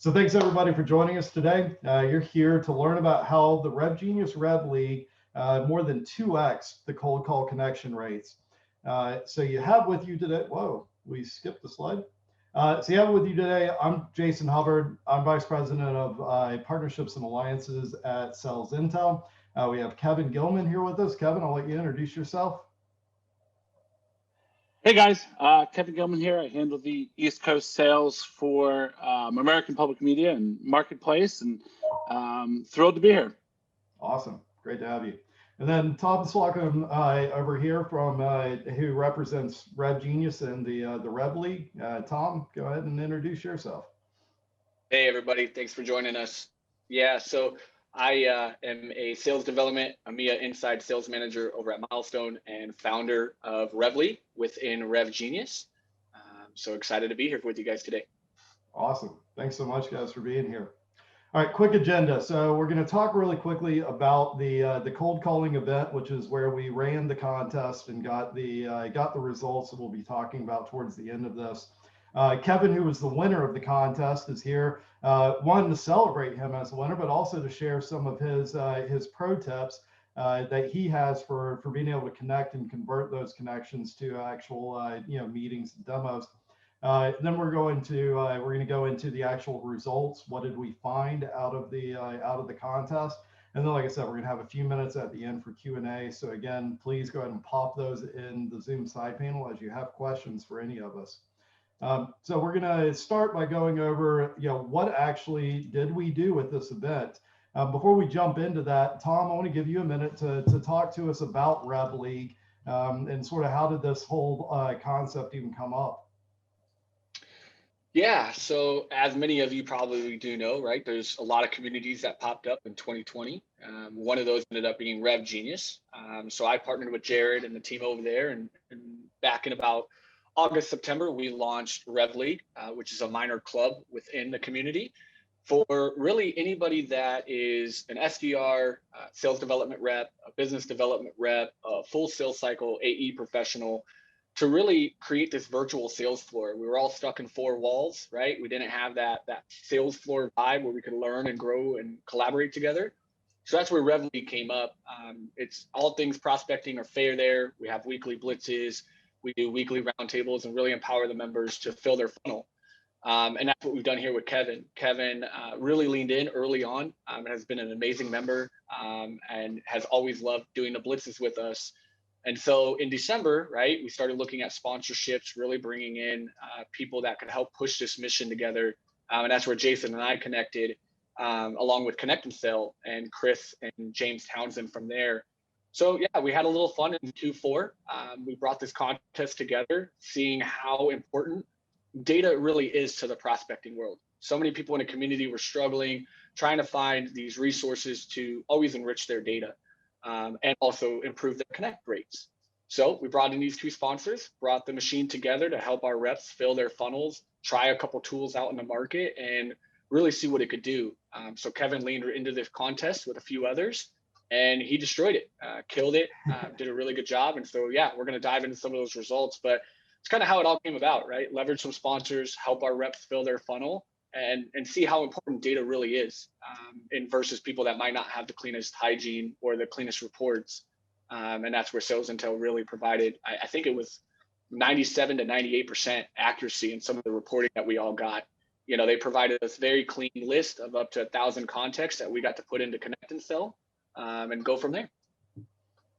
So thanks everybody for joining us today. You're here to learn about how the RevGenius RevLeague more than 2x the cold call connection rates. So you have with you today, whoa, we skipped the slide. So you have with you today, I'm Jason Hubbard. I'm Vice President of Partnerships and Alliances at SalesIntel. We have Kevin Gilman here with us. Kevin, I'll let you introduce yourself. Hey guys, Kevin Gilman here. I handle the East Coast sales for American Public Media and Marketplace, and thrilled to be here. Awesome, great to have you. And then Tom Slocum over here from who represents RevGenius and the RevLeague. Tom, go ahead and introduce yourself. Hey everybody, thanks for joining us. Yeah, so I am a sales development EMEA inside sales manager over at Milestone and founder of RevLeague within RevGenius. So excited to be here with you guys today. Awesome. Thanks so much, guys, for being here. All right, quick agenda. So we're going to talk really quickly about the cold calling event, which is where we ran the contest and got the results that we'll be talking about towards the end of this. Kevin, who was the winner of the contest, is here. One, to celebrate him as a winner, but also to share some of his pro tips that he has for being able to connect and convert those connections to actual meetings and demos. Then we're going to go into the actual results. What did we find out of the contest? And then, like I said, we're going to have a few minutes at the end for Q&A. So again, please go ahead and pop those in the Zoom side panel as you have questions for any of us. So we're going to start by going over, what actually did we do with this event? Before we jump into that, Tom, I want to give you a minute to talk to us about RevLeague and sort of how did this whole concept even come up? Yeah, so as many of you probably do know, right, there's a lot of communities that popped up in 2020. One of those ended up being RevGenius. So I partnered with Jared and the team over there, and back in about August, September, we launched RevLeague, which is a minor club within the community for really anybody that is an SDR, sales development rep, a business development rep, a full sales cycle AE professional, to really create this virtual sales floor. We were all stuck in four walls, right? We didn't have that sales floor vibe where we could learn and grow and collaborate together. So that's where RevLeague came up. It's all things prospecting are fair there. We have weekly blitzes. We do weekly roundtables and really empower the members to fill their funnel. And that's what we've done here with Kevin. Kevin really leaned in early on, has been an amazing member, and has always loved doing the blitzes with us. And so in December, right, we started looking at sponsorships, really bringing in people that could help push this mission together. And that's where Jason and I connected, along with Connect&Sell and Chris and James Townsend from there. So yeah, we had a little fun in Q4. We brought this contest together, seeing how important data really is to the prospecting world. So many people in the community were struggling, trying to find these resources to always enrich their data and also improve their connect rates. So we brought in these two sponsors, brought the machine together to help our reps fill their funnels, try a couple tools out in the market, and really see what it could do. So Kevin leaned into this contest with a few others, and he destroyed it, killed it, did a really good job. And so, yeah, we're going to dive into some of those results, but it's kind of how it all came about, right? Leverage some sponsors, help our reps fill their funnel, and see how important data really is in versus people that might not have the cleanest hygiene or the cleanest reports. And that's where SalesIntel really provided, I think it was 97 to 98% accuracy in some of the reporting that we all got. They provided us very clean list of up to 1,000 contexts that we got to put into Connect&Sell. And go from there.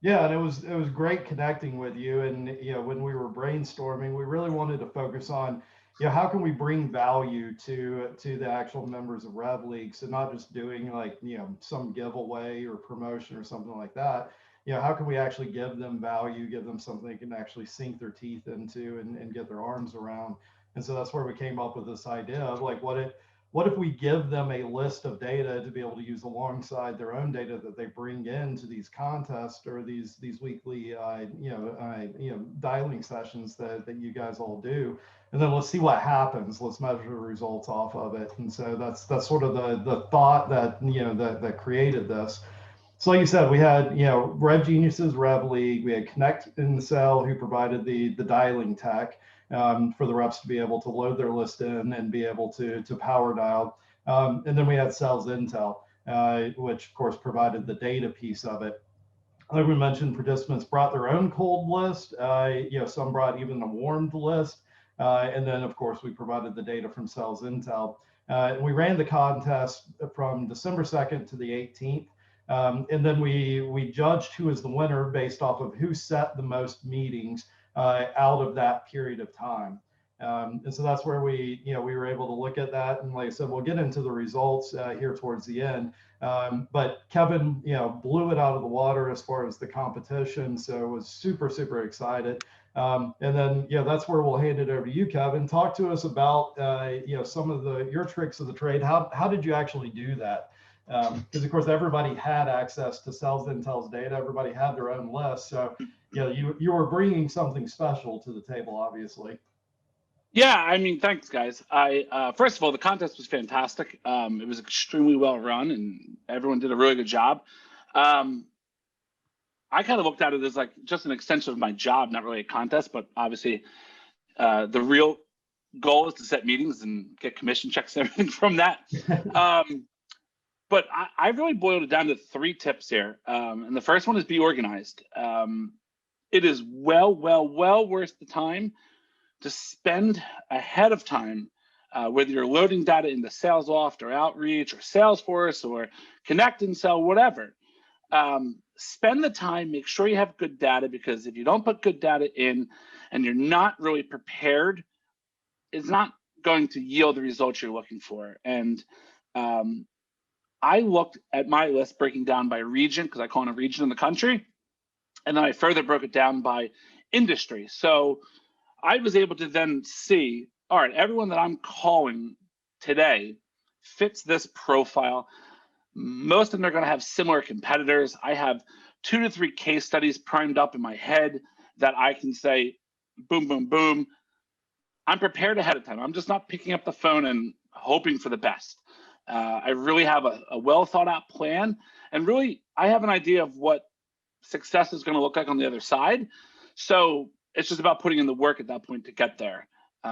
Yeah, and it was great connecting with you. And when we were brainstorming, we really wanted to focus on how can we bring value to the actual members of RevLeague. So not just doing like some giveaway or promotion or something like that. How can we actually give them value, give them something they can actually sink their teeth into and get their arms around. And so that's where we came up with this idea of like what if we give them a list of data to be able to use alongside their own data that they bring into these contests or these weekly dialing sessions that you guys all do, and then let's see what happens. Let's measure the results off of it. And so that's sort of the thought that that created this. So like you said, we had RevGenius's RevLeague, we had Connect&Sell who provided the dialing tech. For the reps to be able to load their list in and be able to power dial. And then we had SalesIntel, which of course provided the data piece of it. Like we mentioned, participants brought their own cold list. Some brought even a warmed list. And then, of course, we provided the data from SalesIntel. We ran the contest from December 2nd to the 18th. And then we judged who is the winner based off of who set the most meetings out of that period of time. And so that's where we were able to look at that. And like I said, we'll get into the results here towards the end. But Kevin, blew it out of the water as far as the competition. So was super, super excited. And then, that's where we'll hand it over to you, Kevin. Talk to us about, some of your tricks of the trade. How did you actually do that? Because of course, everybody had access to SalesIntel's data. Everybody had their own list. So, you were bringing something special to the table, obviously. Yeah, I mean, thanks, guys. First of all, the contest was fantastic. It was extremely well run, and everyone did a really good job. I kind of looked at it as like just an extension of my job, not really a contest, but obviously the real goal is to set meetings and get commission checks and everything from that. But I really boiled it down to 3 tips here. And the first one is be organized. It is well worth the time to spend ahead of time, whether you're loading data into SalesLoft or Outreach or Salesforce or Connect&Sell, whatever. Spend the time, make sure you have good data, because if you don't put good data in and you're not really prepared, it's not going to yield the results you're looking for. And I looked at my list breaking down by region, because I call it a region in the country. And then I further broke it down by industry. So I was able to then see, all right, everyone that I'm calling today fits this profile. Most of them are going to have similar competitors. I have 2 to 3 case studies primed up in my head that I can say, boom, boom, boom. I'm prepared ahead of time. I'm just not picking up the phone and hoping for the best. I really have a well thought out plan, and really I have an idea of what success is going to look like on the other side. So it's just about putting in the work at that point to get there.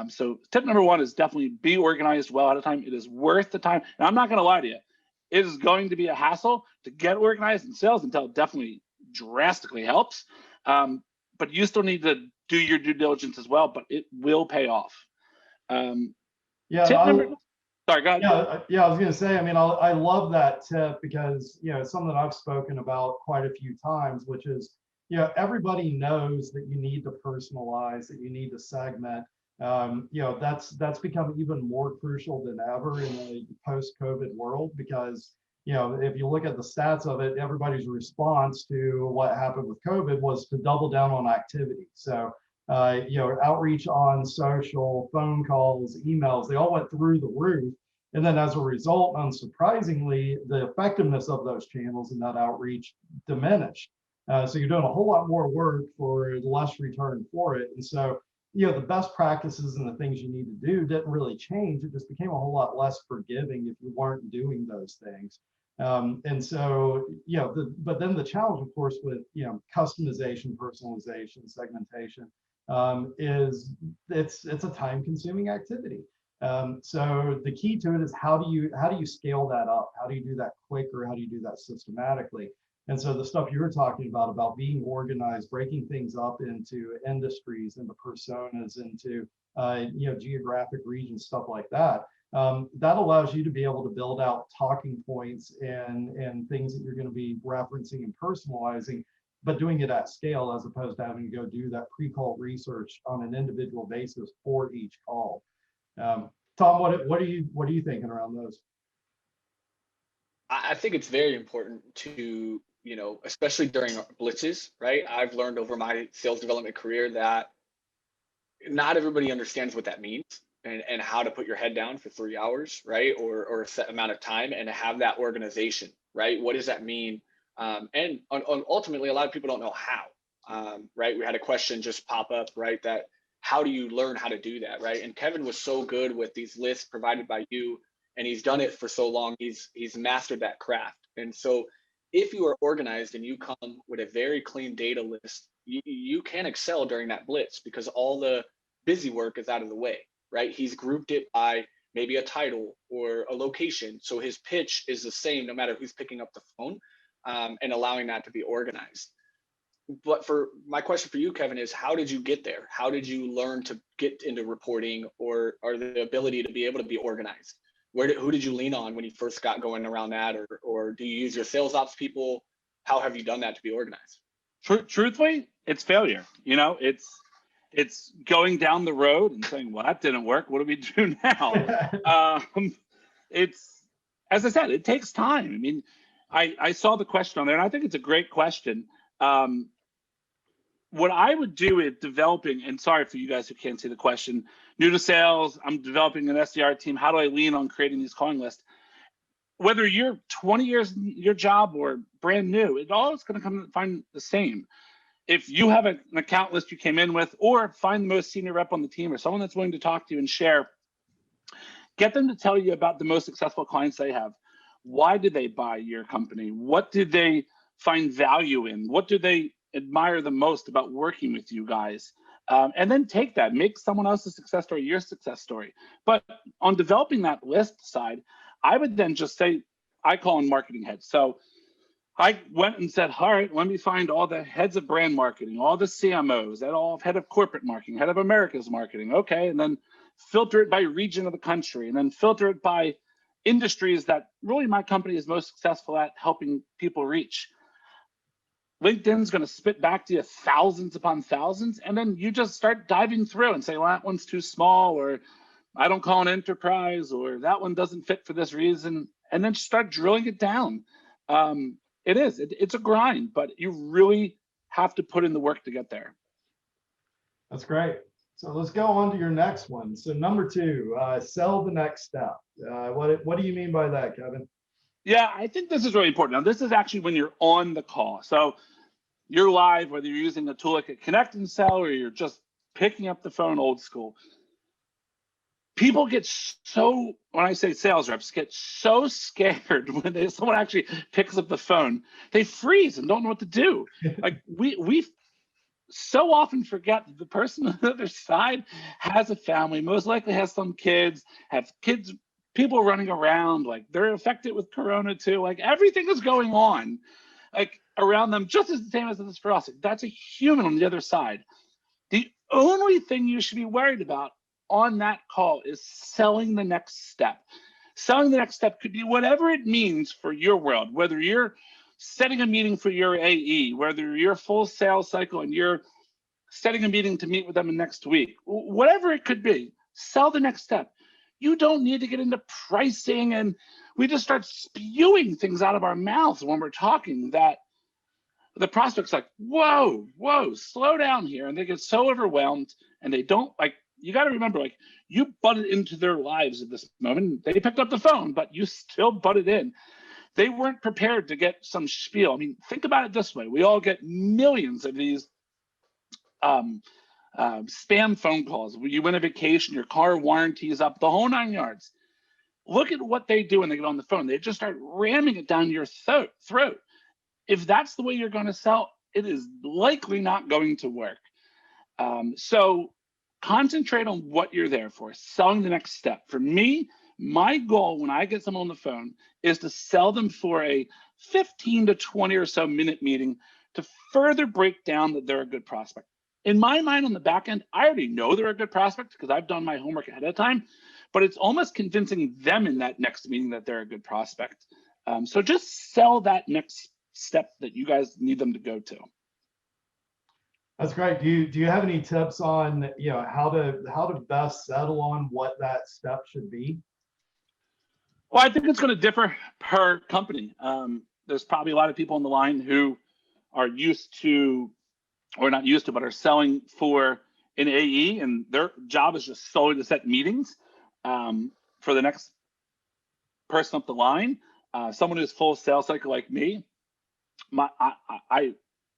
So tip number 1 is definitely be organized well ahead of time. It is worth the time. And I'm not going to lie to you. It is going to be a hassle to get organized, and SalesIntel definitely drastically helps. But you still need to do your due diligence as well, but it will pay off. Sorry, go ahead. I was going to say, I mean, I love that tip, because, it's something I've spoken about quite a few times, which is, everybody knows that you need to personalize, that you need to segment. That's become even more crucial than ever in the post-COVID world, because, if you look at the stats of it, everybody's response to what happened with COVID was to double down on activity. So, outreach on social, phone calls, emails, they all went through the roof. And then as a result, unsurprisingly, the effectiveness of those channels and that outreach diminished. So you're doing a whole lot more work for less return for it. And so, the best practices and the things you need to do didn't really change. It just became a whole lot less forgiving if you weren't doing those things. And so, but then the challenge, of course, with, customization, personalization, segmentation, is it's a time-consuming activity. So the key to it is how do you scale that up? How do you do that quicker? How do you do that systematically? And so the stuff you were talking about being organized, breaking things up into industries, into personas, into geographic regions, stuff like that. That allows you to be able to build out talking points and things that you're going to be referencing and personalizing, but doing it at scale, as opposed to having to go do that pre-call research on an individual basis for each call. Tom, what are you thinking around those? I think it's very important to, especially during blitzes, right? I've learned over my sales development career that not everybody understands what that means and how to put your head down for 3 hours, right? Or a set amount of time, and to have that organization, right? What does that mean? And ultimately, a lot of people don't know how, right? We had a question just pop up, right? That how do you learn how to do that, right? And Kevin was so good with these lists provided by you, and he's done it for so long. He's mastered that craft. And so if you are organized and you come with a very clean data list, you can excel during that blitz, because all the busy work is out of the way, right? He's grouped it by maybe a title or a location. So his pitch is the same no matter who's picking up the phone, and allowing that to be organized. But for my question for you, Kevin, is how did you get there? How did you learn to get into reporting or the ability to be able to be organized? Who did you lean on when you first got going around that, or do you use your sales ops people? How have you done that to be organized? Truthfully, it's failure. You know, it's going down the road and saying, well, that didn't work. What do we do now? It's, as I said, it takes time. I mean, I saw the question on there, and I think it's a great question. What I would do is developing, and sorry for you guys who can't see the question, new to sales, I'm developing an SDR team. How do I lean on creating these calling lists? Whether you're 20 years in your job or brand new, it all is going to come find the same. If you have an account list you came in with, or find the most senior rep on the team or someone that's willing to talk to you and share, get them to tell you about the most successful clients they have. Why did they buy your company? What did they find value in? What do they admire the most about working with you guys? And then take that, make someone else's success story your success story. But on developing that list side, I would then just say, I call them marketing heads. So I went and said, all right, let me find all the heads of brand marketing, all the CMOs, that all head of corporate marketing, head of America's marketing. Okay, and then filter it by region of the country, and then filter it by industries that really my company is most successful at helping people reach. LinkedIn's going to spit back to you thousands upon thousands, and then you just start diving through and say, well, that one's too small, or I don't call an enterprise, or that one doesn't fit for this reason, and then start drilling it down. It's a grind, but you really have to put in the work to get there. That's great. So let's go on to your next one. So number 2, sell the next step. What do you mean by that, Kevin? Yeah, I think this is really important. Now, this is actually when you're on the call. So you're live, whether you're using a tool like a Connect&Sell or you're just picking up the phone old school. People get so, when I say sales reps, get so scared when someone actually picks up the phone, they freeze and don't know what to do. Like we so often forget that the person on the other side has a family, most likely has some kids, people running around, like they're affected with Corona too. Like everything is going on like around them, just as the same as it is for us. That's a human on the other side. The only thing you should be worried about on that call is selling the next step. Selling the next step could be whatever it means for your world, whether you're setting a meeting for your AE, whether you're full sales cycle and you're setting a meeting to meet with them next week, whatever it could be, sell the next step. You don't need to get into pricing, and we just start spewing things out of our mouths when we're talking that the prospect's like, whoa, slow down here. And they get so overwhelmed, and they don't like, you got to remember, like, you butted into their lives at this moment. They picked up the phone, but you still butted in. They weren't prepared to get some spiel. I mean, think about it this way. We all get millions of these spam phone calls. When you win a vacation, your car warranty is up, the whole 9 yards. Look at what they do when they get on the phone. They just start ramming it down your throat. If that's the way you're going to sell, it is likely not going to work. So concentrate on what you're there for, selling the next step. For me, my goal when I get someone on the phone is to sell them for a 15 to 20 or so minute meeting to further break down that they're a good prospect. In my mind, on the back end, I already know they're a good prospect because I've done my homework ahead of time, but it's almost convincing them in that next meeting that they're a good prospect. So just sell that next step that you guys need them to go to. That's great. Do you have any tips on how to best settle on what that step should be? Well, I think it's going to differ per company. There's probably a lot of people on the line who are used to, or not used to, but are selling for an AE, and their job is just solely to set meetings for the next person up the line. Someone who's full sales cycle like me,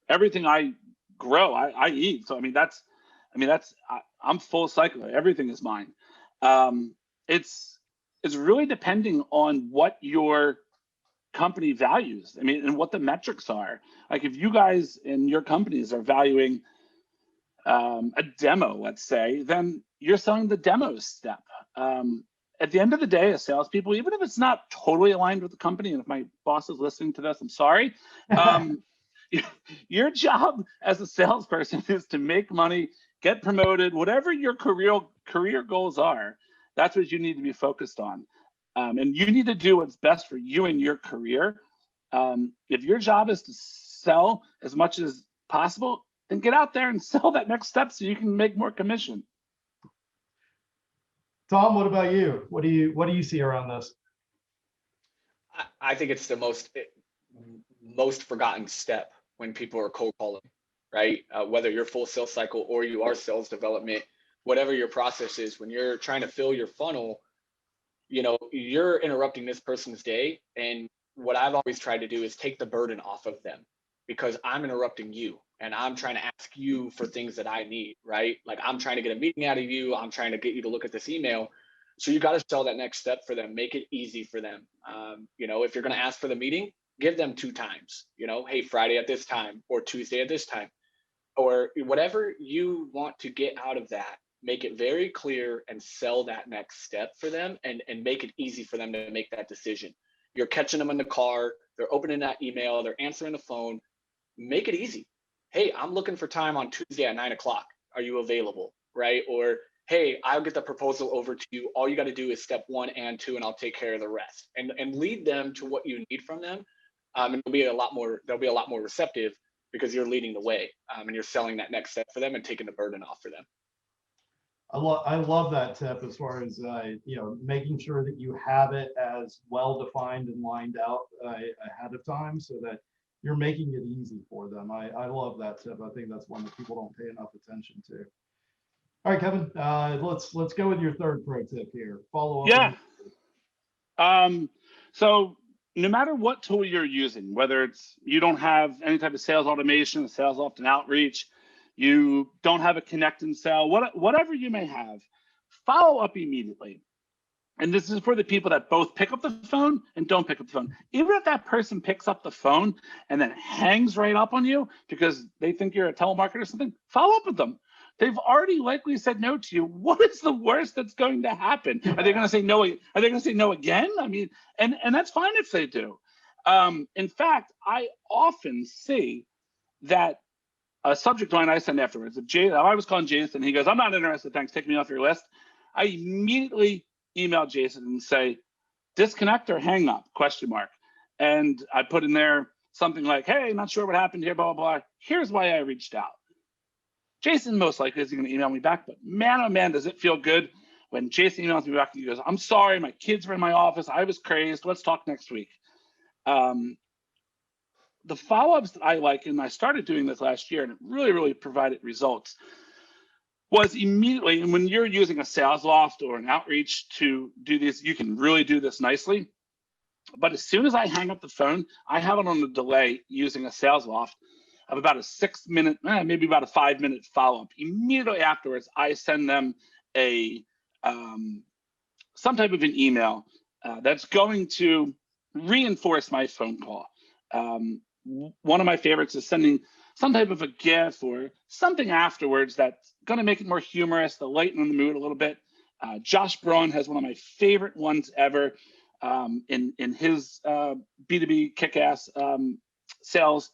everything I grow, I eat. So I'm full cycle. Everything is mine. It's really depending on what your company values. I mean, and what the metrics are. Like if you guys in your companies are valuing a demo, let's say, then you're selling the demo step. at the end of the day, as salespeople, even if it's not totally aligned with the company, and if my boss is listening to this, I'm sorry. Your job as a salesperson is to make money, get promoted, whatever your career goals are. That's what you need to be focused on. And you need to do what's best for you and your career. If your job is to sell as much as possible, then get out there and sell that next step so you can make more commission. Tom, what about you? What do you see around this? I think it's the most forgotten step when people are cold calling, right? Whether you're full sales cycle or you are sales development, whatever your process is, when you're trying to fill your funnel, you're interrupting this person's day. And what I've always tried to do is take the burden off of them, because I'm interrupting you and I'm trying to ask you for things that I need, right? Like, I'm trying to get a meeting out of you. I'm trying to get you to look at this email. So you got to sell that next step for them, make it easy for them. If you're going to ask for the meeting, give them 2 times, hey, Friday at this time or Tuesday at this time, or whatever you want to get out of that. Make it very clear and sell that next step for them, and make it easy for them to make that decision. You're catching them in the car, they're opening that email, they're answering the phone. Make it easy. Hey, I'm looking for time on Tuesday at 9 o'clock. Are you available? Right? Or, hey, I'll get the proposal over to you. All you got to do is step 1 and 2, and I'll take care of the rest. And lead them to what you need from them. And they'll be a lot more receptive, because you're leading the way, and you're selling that next step for them and taking the burden off for them. I love that tip, as far as making sure that you have it as well defined and lined out ahead of time, so that you're making it easy for them. I love that tip. I think that's one that people don't pay enough attention to. All right, Kevin, let's go with your third pro tip here. Follow up. Yeah. So no matter what tool you're using, whether it's you don't have any type of sales automation, sales often outreach, you don't have a connect and sell, whatever you may have, follow up immediately. And this is for the people that both pick up the phone and don't pick up the phone. Even if that person picks up the phone and then hangs right up on you because they think you're a telemarketer or something, follow up with them. They've already likely said no to you. What is the worst that's going to happen? Are they going to say no? Are they going to say no again? I mean, and that's fine if they do. In fact, I often see that a subject line I send afterwards. I was calling Jason. He goes, "I'm not interested. Thanks. Take me off your list." I immediately email Jason and say, "Disconnect or hang up?" ? And I put in there something like, "Hey, not sure what happened here, blah, blah, blah. Here's why I reached out." Jason most likely isn't going to email me back, but man, oh man, does it feel good when Jason emails me back and he goes, "I'm sorry, my kids were in my office. I was crazed. Let's talk next week." The follow-ups that I like, and I started doing this last year, and it really, really provided results, was immediately, and when you're using a sales loft or an outreach to do this, you can really do this nicely. But as soon as I hang up the phone, I have it on a delay using a sales loft of about a 6 minute, maybe about a 5 minute follow-up. Immediately afterwards, I send them some type of an email that's going to reinforce my phone call. One of my favorites is sending some type of a GIF or something afterwards that's going to make it more humorous, to lighten the mood a little bit. Josh Braun has one of my favorite ones ever in his B2B kick-ass sales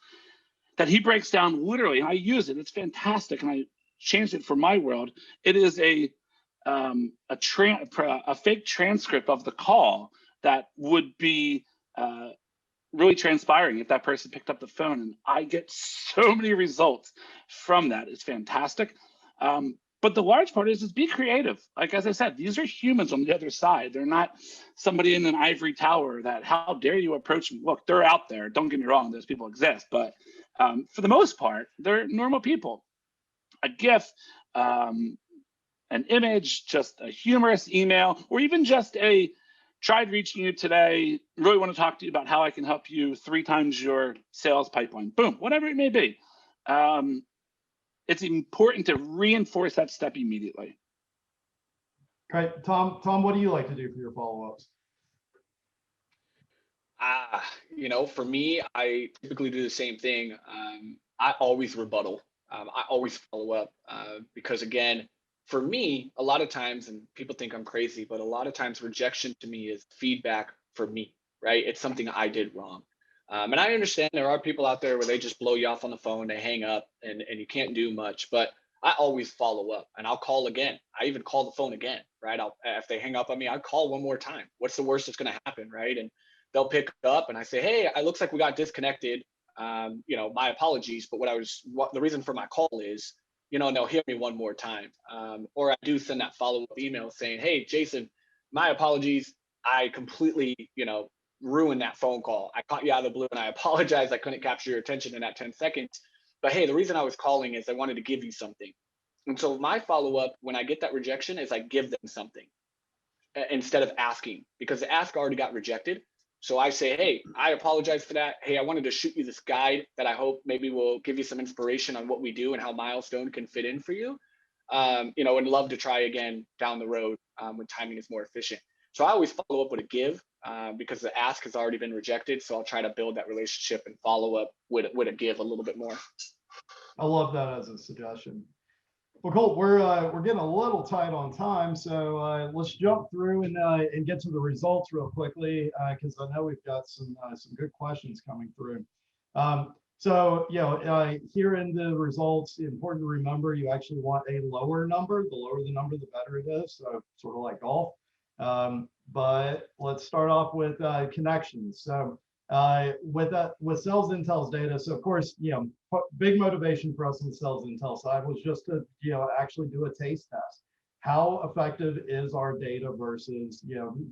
that he breaks down literally, and I use it. It's fantastic, and I changed it for my world. It is a fake transcript of the call that would be really transpiring if that person picked up the phone, and I get so many results from that. It's fantastic. But the large part is be creative. Like, as I said, these are humans on the other side. They're not somebody in an ivory tower that, how dare you approach me? Look, they're out there. Don't get me wrong, those people exist. But for the most part, they're normal people. A GIF, an image, just a humorous email, or even just a tried reaching you today, really want to talk to you about how I can help you 3 times your sales pipeline. Boom, whatever it may be. It's important to reinforce that step immediately. All right, Tom, what do you like to do for your follow-ups? For me, I typically do the same thing. I always rebuttal. I always follow up because, again, for me, a lot of times, and people think I'm crazy, but a lot of times rejection to me is feedback for me, right? It's something I did wrong. And I understand there are people out there where they just blow you off on the phone, they hang up, and you can't do much. But I always follow up, and I'll call again. I even call the phone again, right? If they hang up on me, I'll call one more time. What's the worst that's going to happen, right? And they'll pick up, and I say, hey, it looks like we got disconnected. My apologies, but what the reason for my call is, and they'll hear me one more time. Or I do send that follow-up email saying, hey, Jason, my apologies. I completely, ruined that phone call. I caught you out of the blue and I apologize. I couldn't capture your attention in that 10 seconds. But hey, the reason I was calling is I wanted to give you something. And so my follow-up when I get that rejection is I give them something instead of asking, because the ask already got rejected. So I say, hey, I apologize for that. Hey, I wanted to shoot you this guide that I hope maybe will give you some inspiration on what we do and how Milestone can fit in for you. And love to try again down the road when timing is more efficient. So I always follow up with a give because the ask has already been rejected. So I'll try to build that relationship and follow up with a give a little bit more. I love that as a suggestion. Well, Colt, we're getting a little tight on time, so let's jump through and get to the results real quickly because I know we've got some good questions coming through. Here in the results, important to remember you actually want a lower number. The lower the number, the better it is. So sort of like golf. But let's start off with connections. So with SalesIntel's data, so of course, big motivation for us on the SalesIntel side was just to actually do a taste test. How effective is our data versus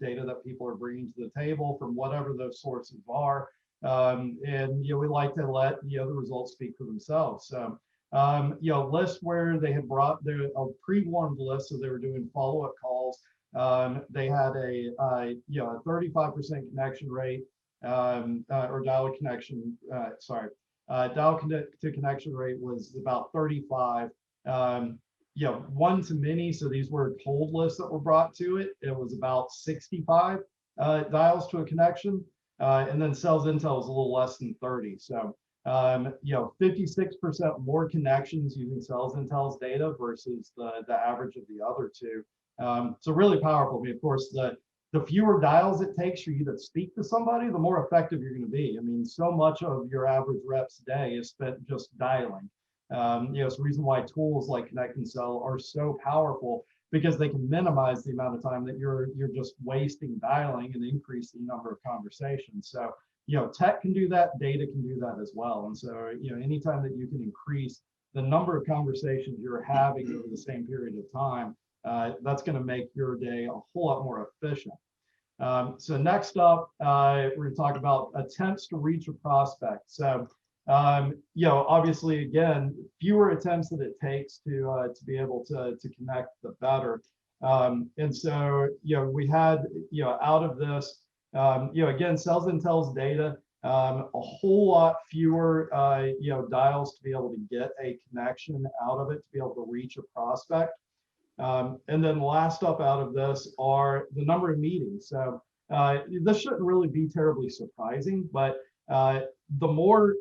data that people are bringing to the table from whatever those sources are, and we like to let the results speak for themselves. So lists where they had brought a pre-warmed list, so they were doing follow-up calls. They had a 35% connection rate, or dial connection. Dial to connection rate was about 35. One to many. So these were cold lists that were brought to it. It was about 65 dials to a connection, and then SalesIntel was a little less than 30. So 56% more connections using SalesIntel's data versus the average of the other two. So really powerful. I mean, of course, the fewer dials it takes for you to speak to somebody, the more effective you're going to be. I mean, so much of your average rep's day is spent just dialing. It's the reason why tools like Connect and Sell are so powerful, because they can minimize the amount of time that you're just wasting dialing and increase the number of conversations. So, tech can do that, data can do that as well. And so, anytime that you can increase the number of conversations you're having over the same period of time, that's going to make your day a whole lot more efficient. So next up, we're going to talk about attempts to reach a prospect. So, obviously, again, fewer attempts that it takes to be able to connect, the better. And so, we had, out of this, again, SalesIntel's data, a whole lot fewer, dials to be able to get a connection out of it, to be able to reach a prospect. And then last up out of this are the number of meetings. So this shouldn't really be terribly surprising, but the more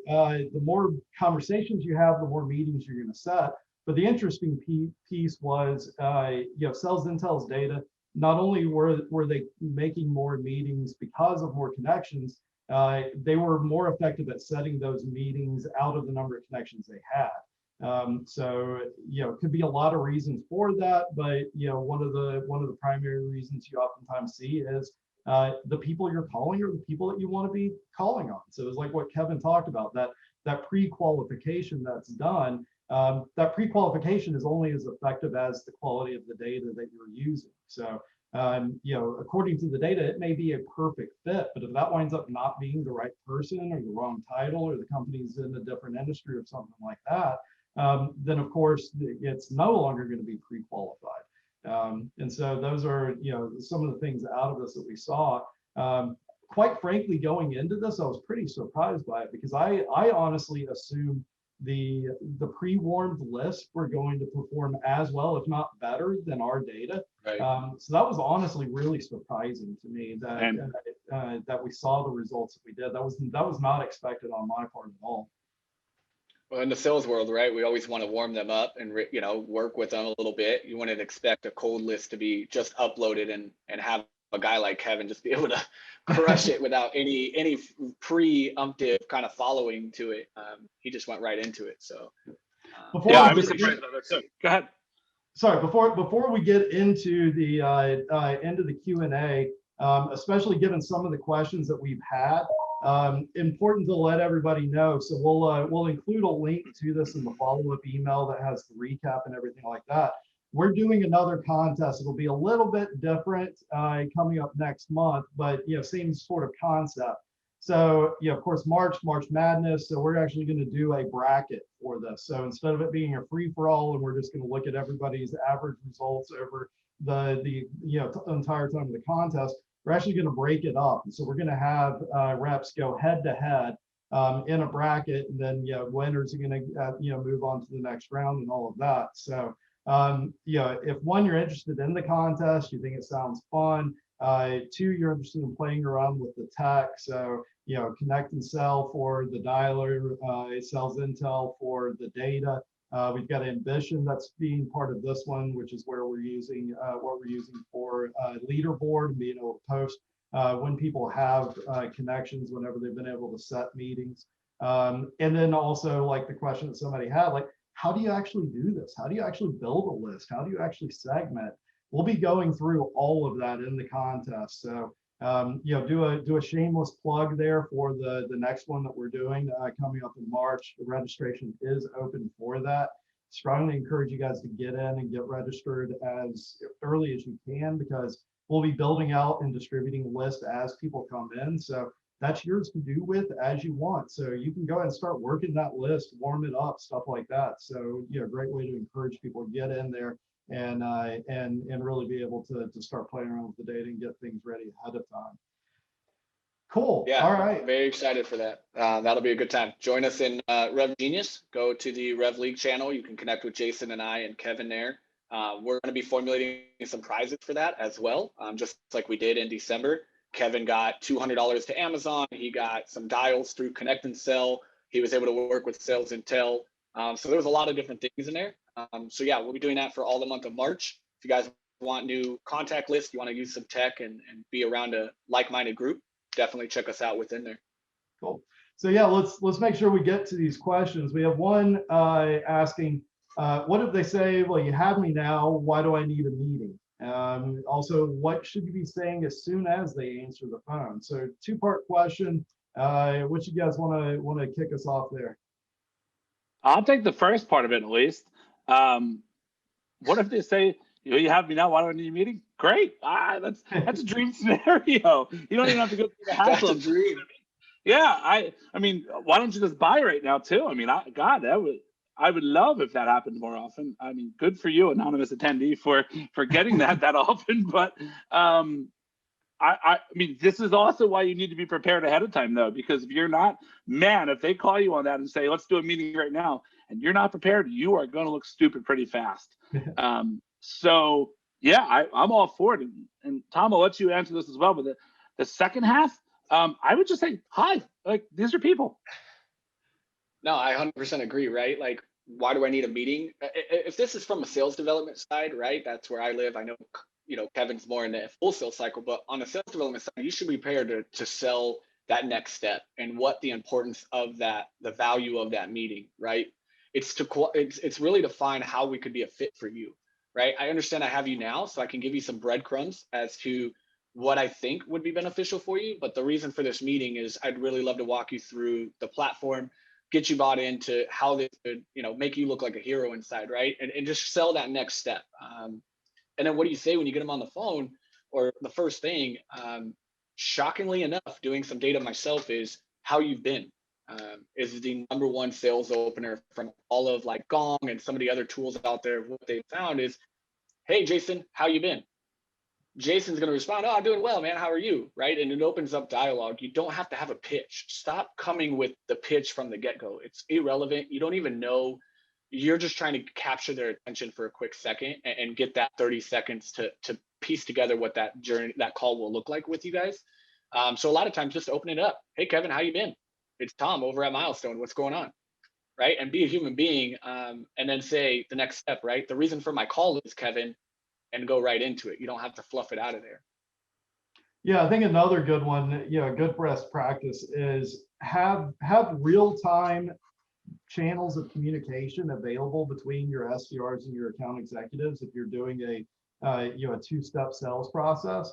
conversations you have, the more meetings you're going to set. But the interesting piece was, SalesIntel's data. Not only were they making more meetings because of more connections, they were more effective at setting those meetings out of the number of connections they had. So it could be a lot of reasons for that, but one of the primary reasons you oftentimes see is the people you're calling are the people that you want to be calling on. So it's like what Kevin talked about, that pre-qualification that's done. That pre-qualification is only as effective as the quality of the data that you're using. So according to the data, it may be a perfect fit, but if that winds up not being the right person or the wrong title, or the company's in a different industry or something like that, then of course it's no longer going to be pre-qualified. And so those are, some of the things out of this that we saw. Quite frankly, going into this, I was pretty surprised by it, because I honestly assumed the pre-warmed lists were going to perform as well, if not better, than our data. Right. So that was honestly really surprising to me that we saw the results that we did. That was not expected on my part at all. Well, in the sales world, right, we always want to warm them up and, work with them a little bit. You wouldn't expect a cold list to be just uploaded and have a guy like Kevin just be able to crush it without any preemptive kind of following to it. He just went right into it. So, Before I we was get surprised by that too. Go ahead. Sorry, before we get into the end of the Q&A, especially given some of the questions that we've had, important to let everybody know. So we'll include a link to this in the follow-up email that has the recap and everything like that. We're doing another contest. It'll be a little bit different coming up next month, but same sort of concept. So of course, March Madness. So we're actually going to do a bracket for this. So instead of it being a free-for-all, and we're just going to look at everybody's average results over the entire time of the contest, we're actually going to break it up. And so we're going to have reps go head-to-head in a bracket, and then winners are going to move on to the next round and all of that. So if one, you're interested in the contest, you think it sounds fun. Two, you're interested in playing around with the tech. So Connect and Sell for the dialer, SalesIntel for the data. We've got Ambition that's being part of this one, which is where we're using what we're using for leaderboard and being able to post when people have connections, whenever they've been able to set meetings. And then also, like the question that somebody had, like, how do you actually do this? How do you actually build a list? How do you actually segment? We'll be going through all of that in the contest. So do a shameless plug there for the next one that we're doing coming up in March. The registration is open for that. Strongly encourage you guys to get in and get registered as early as you can, because we'll be building out and distributing lists as people come in. So that's yours to do with as you want. So you can go ahead and start working that list, warm it up, stuff like that. So great way to encourage people to get in there and really be able to start playing around with the data and get things ready ahead of time. Cool. Yeah. All right. Very excited for that. That'll be a good time. Join us in RevGenius. Go to the RevLeague channel. You can connect with Jason and I and Kevin there. We're going to be formulating some prizes for that as well, just like we did in December. Kevin got $200 to Amazon. He got some dials through Connect and Sell. He was able to work with SalesIntel. So there was a lot of different things in there. So yeah, we'll be doing that for all the month of March. If you guys want new contact lists, you want to use some tech and be around a like-minded group, definitely check us out within there. Cool. So yeah, let's make sure we get to these questions. We have one asking, what if they say, well, you have me now, why do I need a meeting? Also, what should you be saying as soon as they answer the phone? So two-part question. What you guys want to kick us off there? I'll take the first part of it at least. What if they say, you have me now, why do I need a meeting? Great. That's a dream scenario. You don't even have to go through the hassle. That's a dream. Yeah, I mean, why don't you just buy right now too? I mean, I would love if that happened more often. I mean, good for you, anonymous attendee, for getting that often. But I mean, this is also why you need to be prepared ahead of time, though, because if you're not, man, if they call you on that and say, let's do a meeting right now, and you're not prepared, you are going to look stupid pretty fast. So yeah, I'm all for it. And Tom, I'll let you answer this as well. But the second half, I would just say, hi, like, these are people. No, I 100% agree, right? Like, why do I need a meeting? If this is from a sales development side, right? That's where I live. I know, Kevin's more in the full sales cycle, but on the sales development side, you should be prepared to sell that next step and what the importance of that, the value of that meeting, right? It's really to find how we could be a fit for you, right? I understand I have you now, so I can give you some breadcrumbs as to what I think would be beneficial for you. But the reason for this meeting is I'd really love to walk you through the platform, get you bought into how this could, make you look like a hero inside, right? And just sell that next step. And then what do you say when you get them on the phone? Or the first thing, shockingly enough, doing some data myself, is how you've been. Is the number one sales opener from all of like Gong and some of the other tools out there. What they found is, hey, Jason, how you been? Jason's going to respond, oh, I'm doing well, man. How are you? Right? And it opens up dialogue. You don't have to have a pitch. Stop coming with the pitch from the get-go. It's irrelevant. You don't even know. You're just trying to capture their attention for a quick second and get that 30 seconds to piece together what that journey, that call will look like with you guys. So a lot of times just open it up. Hey, Kevin, how you been? It's Tom over at Milestone. What's going on? right? And be a human being, and then say the next step, right? The reason for my call is Kevin, and go right into it. You don't have to fluff it out of there. Yeah, I think another good one, good best practice is have real-time channels of communication available between your SDRs and your account executives if you're doing a two-step sales process.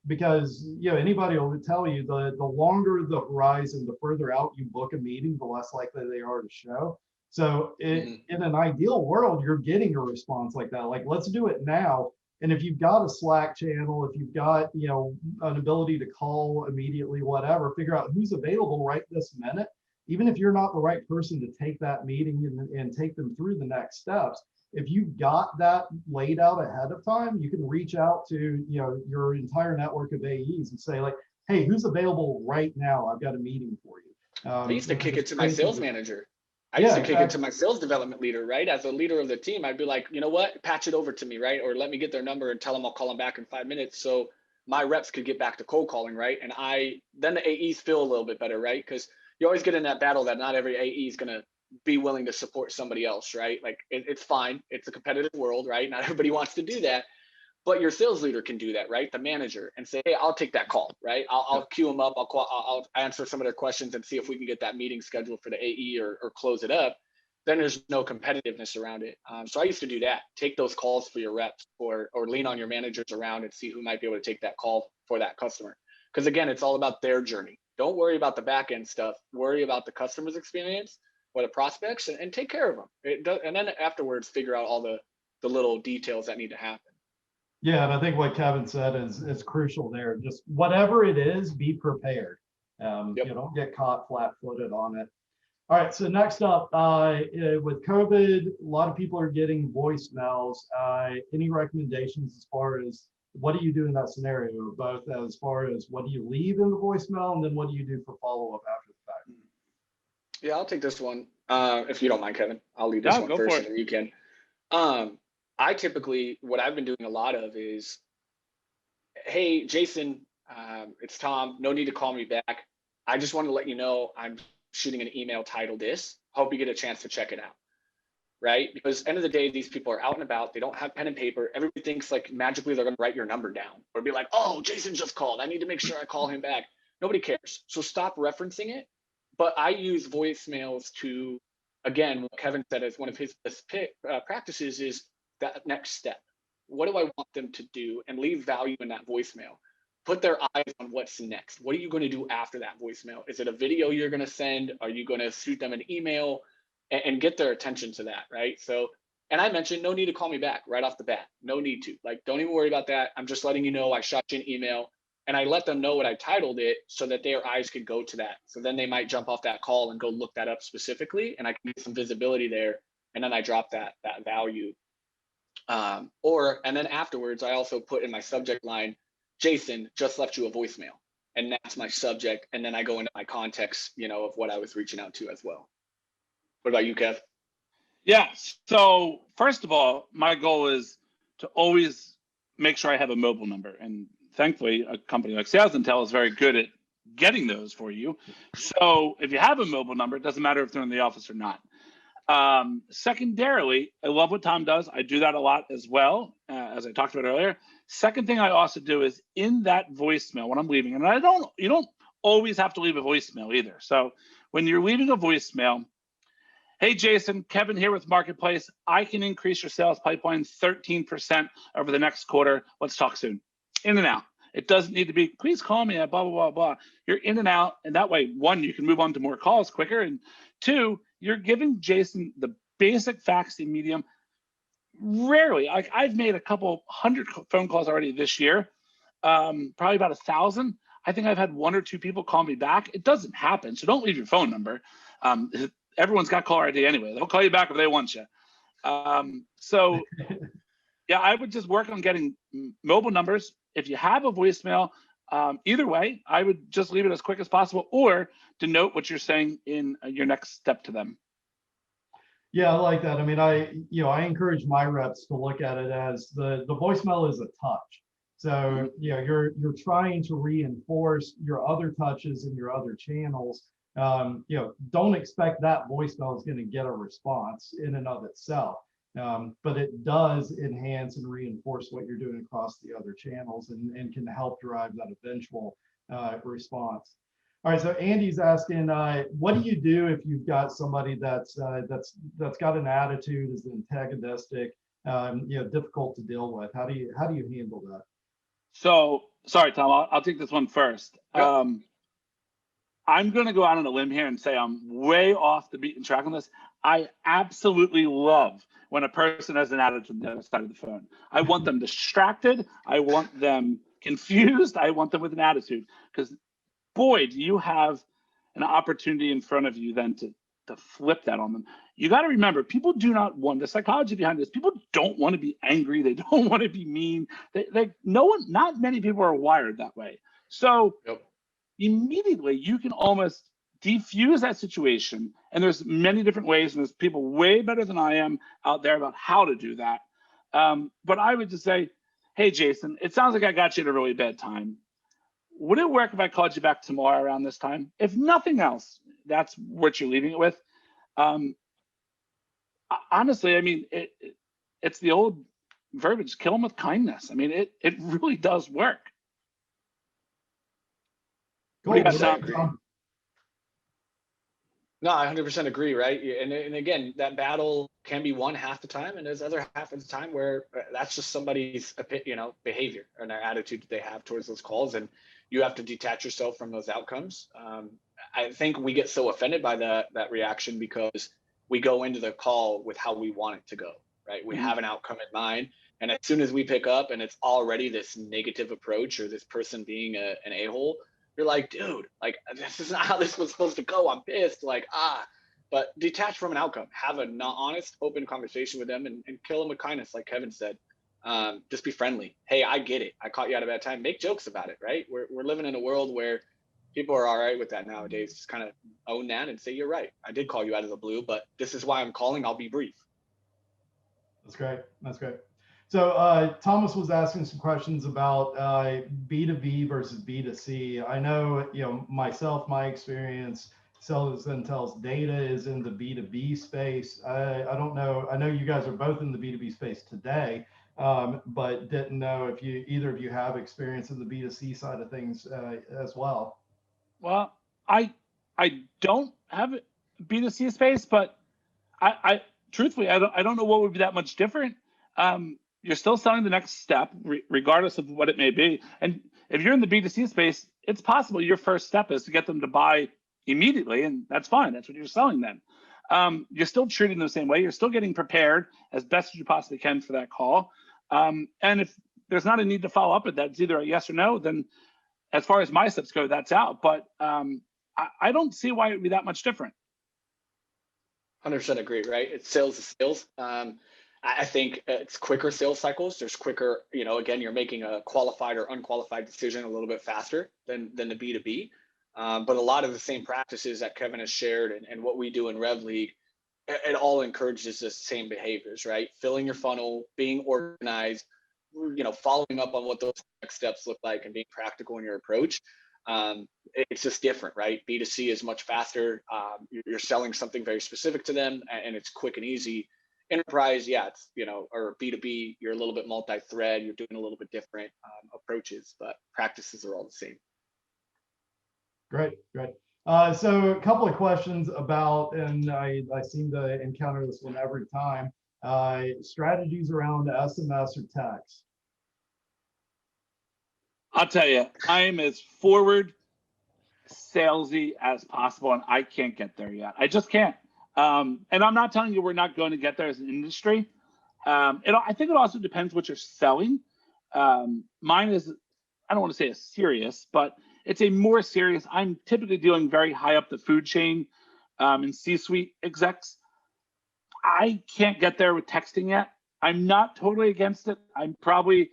Because anybody will tell you the longer the horizon, the further out you book a meeting, the less likely they are to show. So in an ideal world, you're getting a response like that. Like, let's do it now. And if you've got a Slack channel, if you've got an ability to call immediately, whatever, figure out who's available right this minute. Even if you're not the right person to take that meeting and take them through the next steps, if you've got that laid out ahead of time, you can reach out to your entire network of AEs and say, like, hey, who's available right now? I've got a meeting for you. I used to kick it to my sales manager. I used to kick it to my sales development leader, right? As a leader of the team, I'd be like, you know what, patch it over to me, right? Or let me get their number and tell them I'll call them back in 5 minutes, so my reps could get back to cold calling, right? And then the AEs feel a little bit better, right? Because you always get in that battle that not every AE is going to be willing to support somebody else, right? Like it's fine. It's a competitive world, right? Not everybody wants to do that. But your sales leader can do that, right? The manager, and say, hey, I'll take that call, right? I'll queue them up. I'll answer some of their questions and see if we can get that meeting scheduled for the AE or close it up. Then there's no competitiveness around it. So I used to do that. Take those calls for your reps, or lean on your managers around and see who might be able to take that call for that customer. Because again, it's all about their journey. Don't worry about the back end stuff. Worry about the customer's experience or the prospects, and take care of them. And then afterwards, figure out all the little details that need to happen. Yeah, and I think what Kevin said is crucial there. Just whatever it is, be prepared. Don't get caught flat-footed on it. All right, so next up, with COVID, a lot of people are getting voicemails. Any recommendations as far as what do you do in that scenario, both as far as what do you leave in the voicemail, and then what do you do for follow-up after the fact? Yeah, I'll take this one. If you don't mind, Kevin, I'll leave this one first, and then you can. I typically, what I've been doing a lot of is, hey, Jason, it's Tom. No need to call me back. I just want to let you know I'm shooting an email titled this. Hope you get a chance to check it out, right? Because end of the day, these people are out and about. They don't have pen and paper. Everybody thinks like magically they're going to write your number down or be like, oh, Jason just called. I need to make sure I call him back. Nobody cares. So stop referencing it. But I use voicemails to, again, what Kevin said as one of his practices is that next step. What do I want them to do? And leave value in that voicemail. Put their eyes on what's next. What are you going to do after that voicemail? Is it a video you're going to send? Are you going to shoot them an email and get their attention to that, right? So, and I mentioned no need to call me back right off the bat. No need to. Like, don't even worry about that. I'm just letting you know I shot you an email, and I let them know what I titled it so that their eyes could go to that. So then they might jump off that call and go look that up specifically, and I can get some visibility there. And then I drop that value. And then afterwards, I also put in my subject line, Jason just left you a voicemail, and that's my subject. And then I go into my context, of what I was reaching out to as well. What about you, Kev? Yeah. So first of all, my goal is to always make sure I have a mobile number. And thankfully, a company like SalesIntel is very good at getting those for you. So if you have a mobile number, it doesn't matter if they're in the office or not. Secondarily, I love what Tom does. I do that a lot as well, as I talked about earlier. Second thing I also do is in that voicemail when I'm leaving, and you don't always have to leave a voicemail either. So when you're leaving a voicemail, hey, Jason, Kevin here with Marketplace. I can increase your sales pipeline 13% over the next quarter. Let's talk soon. In and out. It doesn't need to be, please call me at blah, blah, blah, blah. You're in and out. And that way, one, you can move on to more calls quicker. And two, you're giving Jason the basic facts in medium. Rarely, like I've made a couple hundred phone calls already this year, probably about 1,000. I think I've had one or two people call me back. It doesn't happen. So don't leave your phone number. Everyone's got caller ID anyway. They'll call you back if they want you. So yeah, I would just work on getting mobile numbers. If you have a voicemail, either way, I would just leave it as quick as possible or denote what you're saying in your next step to them. Yeah, I like that. I mean, I encourage my reps to look at it as the voicemail is a touch. So, you're trying to reinforce your other touches and your other channels don't expect that voicemail is going to get a response in and of itself. But it does enhance and reinforce what you're doing across the other channels and can help drive that eventual response. All right, so Andy's asking, what do you do if you've got somebody that's got an attitude, is antagonistic, difficult to deal with? How do you handle that? So sorry, Tom, I'll take this one first. Yep. I'm going to go out on a limb here and say I'm way off the beaten track on this. I absolutely love when a person has an attitude on the other side of the phone. I want them distracted. I want them confused. I want them with an attitude, because boy, do you have an opportunity in front of you then to flip that on them. You got to remember, people do not want, the psychology behind this, people don't want to be angry. They don't want to be mean. Not many people are wired that way. So Yep. Immediately you can almost defuse that situation. And there's many different ways, and there's people way better than I am out there about how to do that. But I would just say, hey, Jason, it sounds like I got you at a really bad time. Would it work if I called you back tomorrow around this time? If nothing else, that's what you're leaving it with. Honestly, I mean, it's the old verbiage, kill them with kindness. I mean, it really does work. Cool. What do you got, Tom? No, I 100% agree, right? And again, that battle can be won half the time, and there's other half of the time where that's just somebody's behavior and their attitude that they have towards those calls, and you have to detach yourself from those outcomes. I think we get so offended by that reaction because we go into the call with how we want it to go, right? We have an outcome in mind, and as soon as we pick up and it's already this negative approach or this person being an a-hole, you're like, dude, like, this is not how this was supposed to go. I'm pissed. But detach from an outcome. Have a honest, open conversation with them and kill them with kindness, like Kevin said. Just be friendly. Hey, I get it. I caught you at a bad time. Make jokes about it, right? We're living in a world where people are all right with that nowadays. Just kind of own that and say, you're right. I did call you out of the blue, but this is why I'm calling. I'll be brief. That's great. That's great. So Thomas was asking some questions about B2B versus B2C. I know, myself, my experience, SalesIntel's data is in the B2B space. I don't know. I know you guys are both in the B2B space today, but didn't know if either of you have experience in the B2C side of things as well. Well, I don't have a B2C space, but I truthfully, I don't know what would be that much different. You're still selling the next step, regardless of what it may be. And if you're in the B2C space, it's possible your first step is to get them to buy immediately, and that's fine. That's what you're selling then. You're still treating them the same way. You're still getting prepared as best as you possibly can for that call. And if there's not a need to follow up with that, it's either a yes or no, then as far as my steps go, that's out. But I don't see why it would be that much different. 100% agree, right? It's sales is sales. I think it's quicker sales cycles. There's quicker, again, you're making a qualified or unqualified decision a little bit faster than the B2B. But a lot of the same practices that Kevin has shared and what we do in RevLeague, it all encourages the same behaviors, right? Filling your funnel, being organized, following up on what those next steps look like and being practical in your approach. It's just different, right? B2C is much faster. You're selling something very specific to them and it's quick and easy. Enterprise, yeah, it's, or B2B, you're a little bit multi-thread, you're doing a little bit different approaches, but practices are all the same. Great. So a couple of questions about, and I seem to encounter this one every time, strategies around SMS or text. I'll tell you, I am as forward salesy as possible, and I can't get there yet. I just can't. And I'm not telling you we're not going to get there as an industry. I think it also depends what you're selling. Mine is, I don't want to say a serious, but it's a more serious. I'm typically dealing very high up the food chain in C-suite execs. I can't get there with texting yet. I'm not totally against it. I'm probably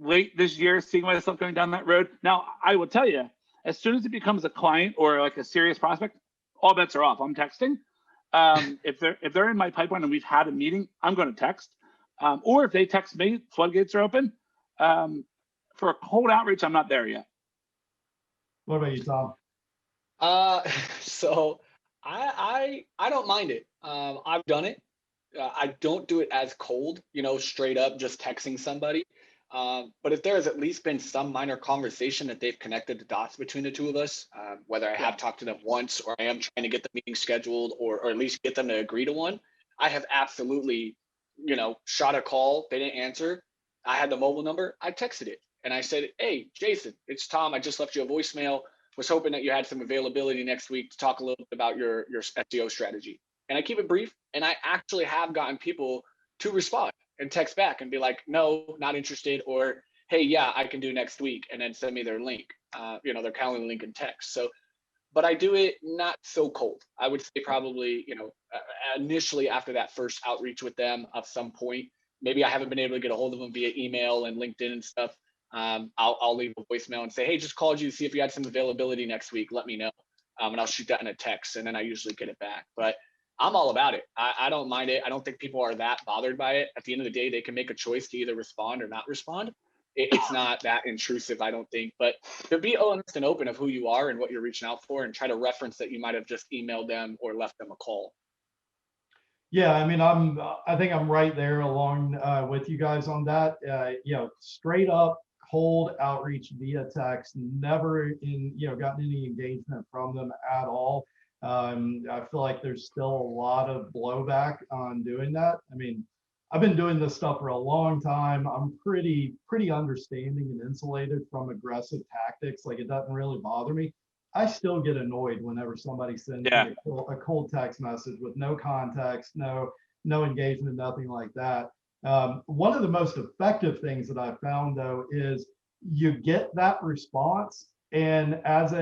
late this year seeing myself going down that road. Now, I will tell you, as soon as it becomes a client or like a serious prospect, all bets are off. I'm texting. If they're in my pipeline and we've had a meeting, I'm going to text. Or if they text me, floodgates are open. For a cold outreach, I'm not there yet. What about you, Tom? So I don't mind it. I've done it. I don't do it as cold, straight up just texting somebody. But if there has at least been some minor conversation that they've connected the dots between the two of us, whether I Yeah. have talked to them once or I am trying to get the meeting scheduled or at least get them to agree to one, I have absolutely, shot a call. They didn't answer. I had the mobile number. I texted it and I said, "Hey, Jason, it's Tom. I just left you a voicemail. Was hoping that you had some availability next week to talk a little bit about your SEO strategy." And I keep it brief. And I actually have gotten people to respond and text back and be like, "No, not interested," or "Hey, yeah, I can do next week," and then send me their link, their calendar link in text. So, but I do it not so cold. I would say probably, initially after that first outreach with them of some point, maybe I haven't been able to get a hold of them via email and LinkedIn and stuff. I'll leave a voicemail and say, "Hey, just called you to see if you had some availability next week. Let me know." And I'll shoot that in a text, and then I usually get it back. But I'm all about it. I don't mind it. I don't think people are that bothered by it. At the end of the day, they can make a choice to either respond or not respond. It's not that intrusive, I don't think. But to be honest and open of who you are and what you're reaching out for, and try to reference that you might have just emailed them or left them a call. Yeah, I mean, I think I'm right there along with you guys on that. Straight up cold outreach via text, never gotten any engagement from them at all. I feel like there's still a lot of blowback on doing that. I mean, I've been doing this stuff for a long time. I'm pretty understanding and insulated from aggressive tactics. Like, it doesn't really bother me. I still get annoyed whenever somebody sends Yeah. me a cold text message with no context, no engagement, nothing like that. One of the most effective things that I've found, though, is you get that response, and as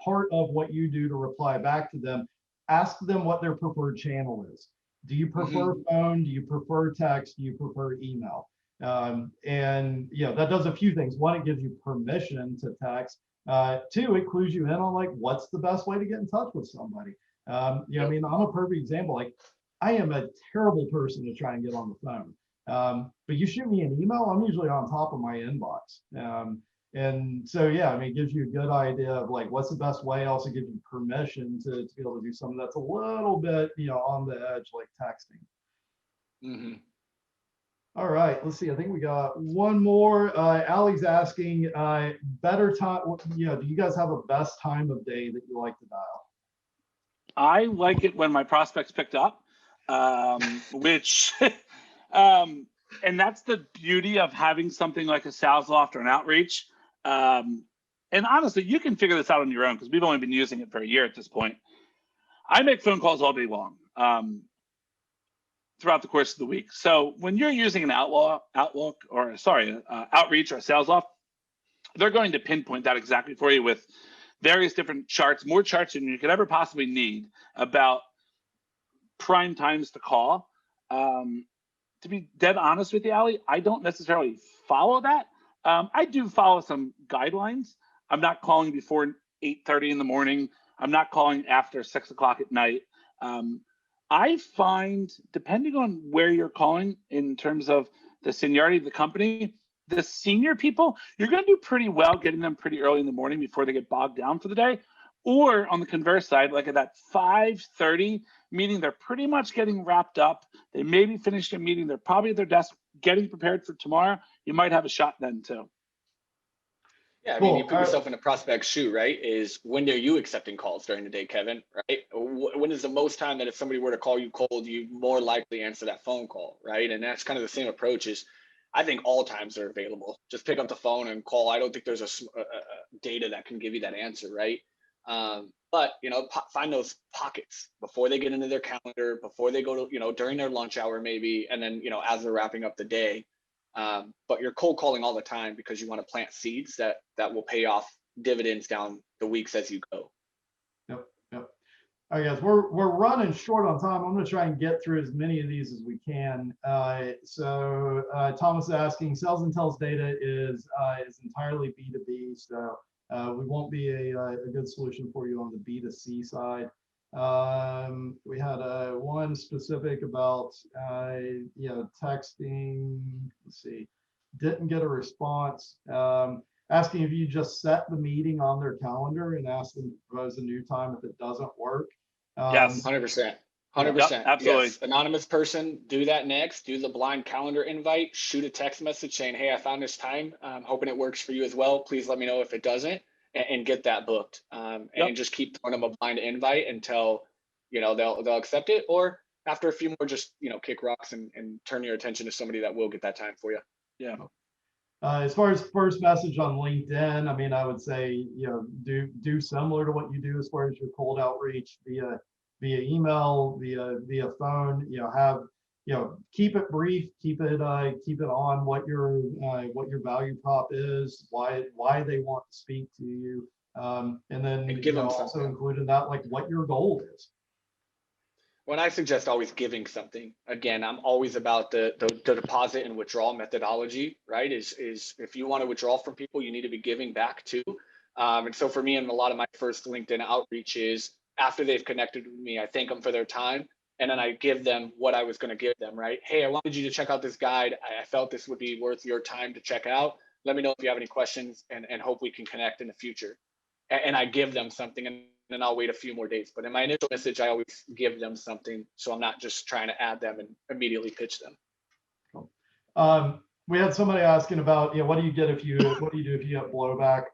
part of what you do to reply back to them, ask them what their preferred channel is. Do you prefer Mm-hmm. phone? Do you prefer text? Do you prefer email? And that does a few things. One, it gives you permission to text. Two, it clues you in on like what's the best way to get in touch with somebody. I mean, I'm a perfect example. Like, I am a terrible person to try and get on the phone. But you shoot me an email, I'm usually on top of my inbox. And so, yeah, I mean, it gives you a good idea of like what's the best way. Also gives you permission to be able to do something that's a little bit, on the edge, like texting. Mm-hmm. All right, let's see. I think we got one more. Allie's asking, better time. Do you guys have a best time of day that you like to dial? I like it when my prospects picked up, which, and that's the beauty of having something like a sales loft or an outreach. And honestly, you can figure this out on your own because we've only been using it for a year at this point. I make phone calls all day long throughout the course of the week. So when you're using an outreach or a sales loft, they're going to pinpoint that exactly for you with various different charts, more charts than you could ever possibly need about prime times to call. To be dead honest with you, Allie, I don't necessarily follow that. I do follow some guidelines. I'm not calling before 8:30 in the morning. I'm not calling after 6 o'clock at night. I find, depending on where you're calling in terms of the seniority of the company, the senior people, you're going to do pretty well getting them pretty early in the morning before they get bogged down for the day. Or on the converse side, like at that 5:30 meeting, they're pretty much getting wrapped up. They maybe finished a meeting. They're probably at their desk getting prepared for tomorrow. You might have a shot then too. Yeah, I mean, you Cool. put yourself in a prospect's shoe, right? Is when are you accepting calls during the day, Kevin? Right? When is the most time that if somebody were to call you cold, you more likely answer that phone call, right? And that's kind of the same approach. Is I think all times are available. Just pick up the phone and call. I don't think there's a data that can give you that answer, right? But find those pockets before they get into their calendar, before they go to during their lunch hour maybe, and then as they're wrapping up the day. But you're cold calling all the time because you want to plant seeds that will pay off dividends down the weeks as you go. Yep. All right, guys, we're running short on time. I'm going to try and get through as many of these as we can. So Thomas is asking, SalesIntel's data is entirely B2B, so we won't be a good solution for you on the B2C side. We had one specific about texting. Let's see, didn't get a response. asking if you just set the meeting on their calendar and ask them to propose a new time if it doesn't work. Yes. 100%. Yep, 100%. absolutely. Yes. Anonymous person, do that next. Do the blind calendar invite. Shoot a text message saying, "Hey, I found this time. I'm hoping it works for you as well. Please let me know if it doesn't," and get that booked. And just keep throwing them a blind invite until they'll accept it. Or after a few more, just kick rocks and turn your attention to somebody that will get that time for you. Yeah. As far as first message on LinkedIn, I mean, I would say, do similar to what you do as far as your cold outreach via email, via phone. Keep it brief, keep it on what your value prop is, why they want to speak to you, and then give them also something. include in that like what your goal is. When I suggest always giving something, again, I'm always about the deposit and withdrawal methodology, right? Is if you want to withdraw from people, you need to be giving back too. And so for me, and a lot of my first LinkedIn outreach is after they've connected with me, I thank them for their time. And then I give them what I was going to give them, right? Hey, I wanted you to check out this guide. I felt this would be worth your time to check out. Let me know if you have any questions and hope we can connect in the future. And I give them something, and then I'll wait a few more days. But in my initial message, I always give them something, so I'm not just trying to add them and immediately pitch them. Cool. We had somebody asking about, what do you do if you get blowback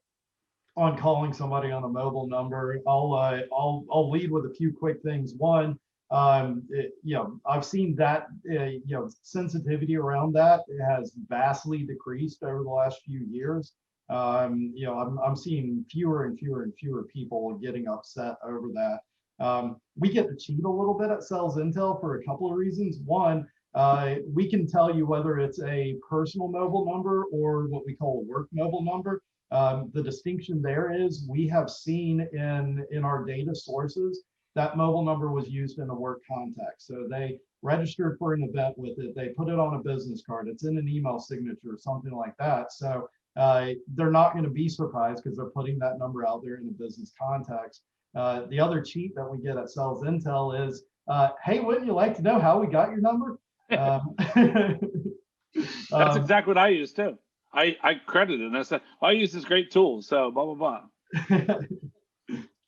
on calling somebody on a mobile number? I'll lead with a few quick things. One, I've seen that sensitivity around that has vastly decreased over the last few years. I'm seeing fewer and fewer people getting upset over that. We get to cheat a little bit at SalesIntel for a couple of reasons. One, we can tell you whether it's a personal mobile number or what we call a work mobile number. The distinction there is we have seen in our data sources that mobile number was used in a work context. So they registered for an event with it. They put it on a business card. It's in an email signature or something like that. So they're not going to be surprised because they're putting that number out there in a business context. The other cheat that we get at SalesIntel is, hey, wouldn't you like to know how we got your number? That's exactly what I use too. I credit it and I said, I use this great tool, so blah, blah, blah.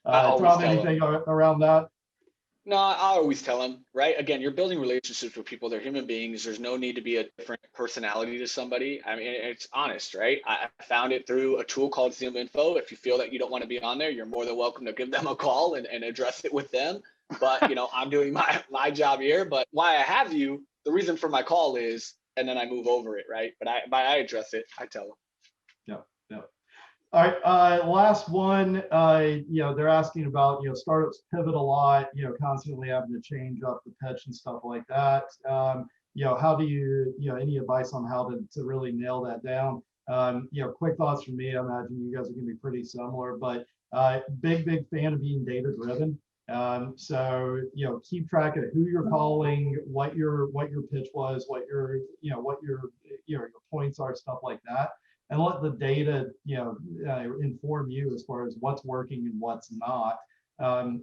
Tom, anything around that? No, I always tell them, right? Again, you're building relationships with people. They're human beings. There's no need to be a different personality to somebody. I mean, it's honest, right? I found it through a tool called ZoomInfo. If you feel that you don't want to be on there, you're more than welcome to give them a call and address it with them. But, I'm doing my job here. But why I have you, the reason for my call is, and then I move over it, right? But I address it. I tell them. Yeah. All right, last one, they're asking about, startups pivot a lot, constantly having to change up the pitch and stuff like that. How do you, any advice on how to really nail that down? Quick thoughts from me. I imagine you guys are going to be pretty similar, but big fan of being data driven. So, keep track of who you're calling, what your pitch was, what your points are, stuff like that. And let the data, inform you as far as what's working and what's not.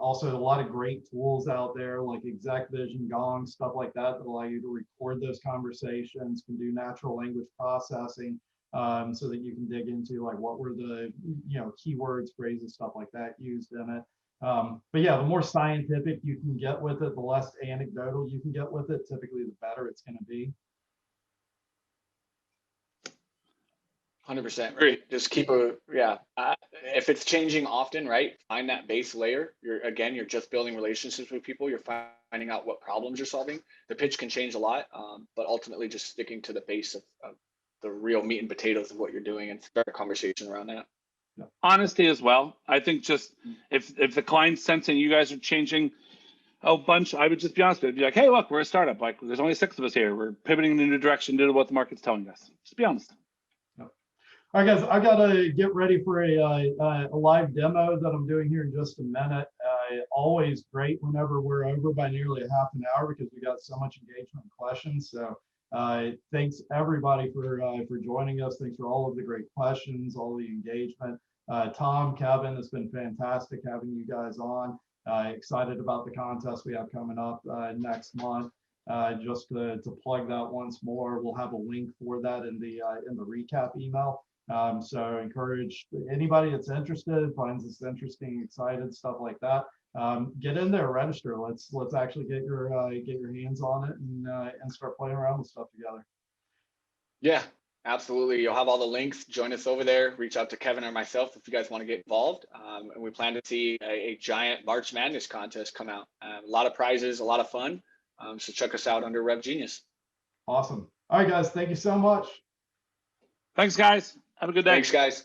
Also, a lot of great tools out there like Exec Vision, Gong, stuff like that allow you to record those conversations, can do natural language processing, so that you can dig into like what were the keywords, phrases, stuff like that used in it. But yeah, the more scientific you can get with it, the less anecdotal you can get with it, typically the better it's going to be. 100%. Right. Just keep if it's changing often, right? Find that base layer. You're just building relationships with people. You're finding out what problems you're solving. The pitch can change a lot, but ultimately just sticking to the base of the real meat and potatoes of what you're doing and start a conversation around that. Honesty as well. I think just if the client's sensing you guys are changing a bunch, I would just be honest with it. Be like, hey, look, we're a startup. Like, there's only 6 of us here. We're pivoting in a new direction due to what the market's telling us. Just be honest. All right, guys, I gotta get ready for a live demo that I'm doing here in just a minute. Always great whenever we're over by nearly a half an hour because we got so much engagement and questions. So thanks everybody for joining us. Thanks for all of the great questions, all the engagement. Tom, Kevin, it's been fantastic having you guys on. Excited about the contest we have coming up next month. Just to plug that once more, we'll have a link for that in the recap email. So I encourage anybody that's interested, finds this interesting, excited, stuff like that. Get in there, register. Let's actually get your hands on it and start playing around with stuff together. Yeah, absolutely. You'll have all the links. Join us over there. Reach out to Kevin or myself if you guys want to get involved. And we plan to see a giant March Madness contest come out. A lot of prizes, a lot of fun. So check us out under RevGenius. Awesome. All right, guys. Thank you so much. Thanks, guys. Have a good day. Thanks, guys.